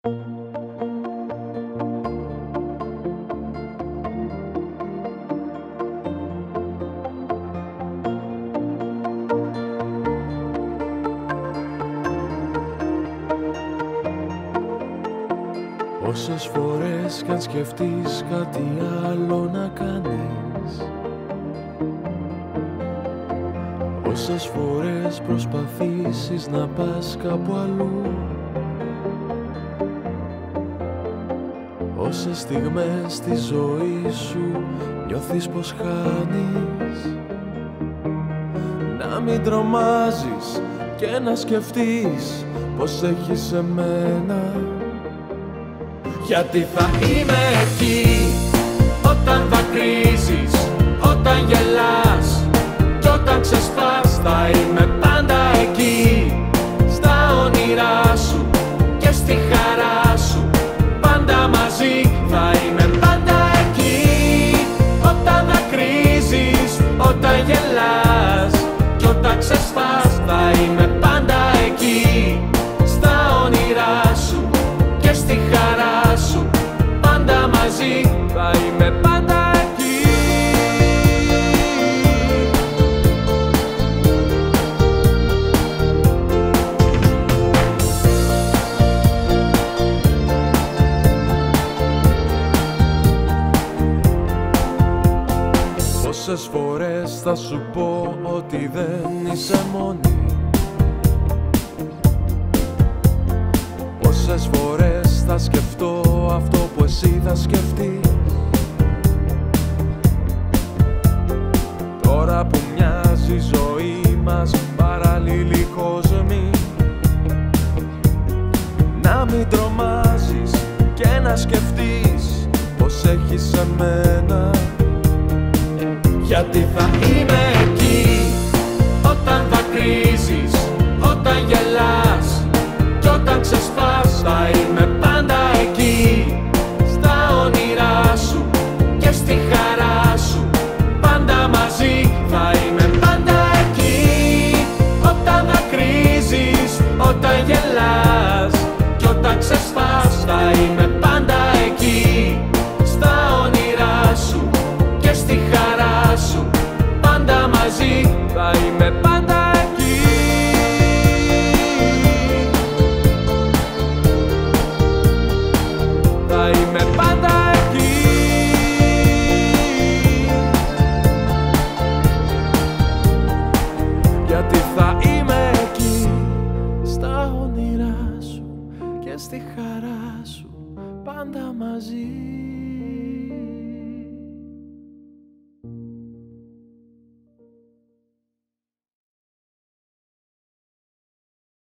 Όσες φορές κι αν σκεφτείς κάτι άλλο να κάνεις, όσες φορές προσπαθήσεις να πας κάπου αλλού, όσες στιγμές στη ζωή σου νιώθεις πως χάνεις, να μην τρομάζεις και να σκεφτείς πως έχεις εμένα. Γιατί θα είμαι εκεί όταν δακρύζεις, όταν γελάς κι όταν ξεσπάς. Θα είμαι πάντα εκεί στα όνειρά σου και στη χαρά σου, πάντα μαζί. Θα είμαι πάντα εκεί όταν δακρύζεις, όταν γελάς κι όταν ξεσπάς. Θα είμαι πάντα εκεί στα όνειρά σου και στη χαρά σου, πάντα μαζί. Θα είμαι πάντα εκεί. Πόσες φορές θα σου πω ότι δεν είσαι μόνη, πόσες φορές θα σκεφτώ αυτό που εσύ θα σκεφτείς. Τώρα που μοιάζει η ζωή μας παράλληλοι κόσμοι, να μην τρομάζεις και να σκεφτείς πως έχεις εμένα. Γιατί θα είμαι εκεί όταν δακρύζεις, όταν γελάς κι όταν ξεσπάς. Θα είμαι πάντα εκεί στα όνειρά σου και στη χαρά σου, πάντα μαζί. Θα είμαι πάντα εκεί όταν δακρύζεις, όταν γελάς κι όταν ξεσπάς. Θα είμαι πάντα εκεί στα όνειρά σου και στη χαρά σου, πάντα μαζί. Θα είμαι πάντα εκεί. Θα είμαι πάντα εκεί. Γιατί θα είμαι εκεί στα όνειρά σου και στη χαρά σου, πάντα μαζί.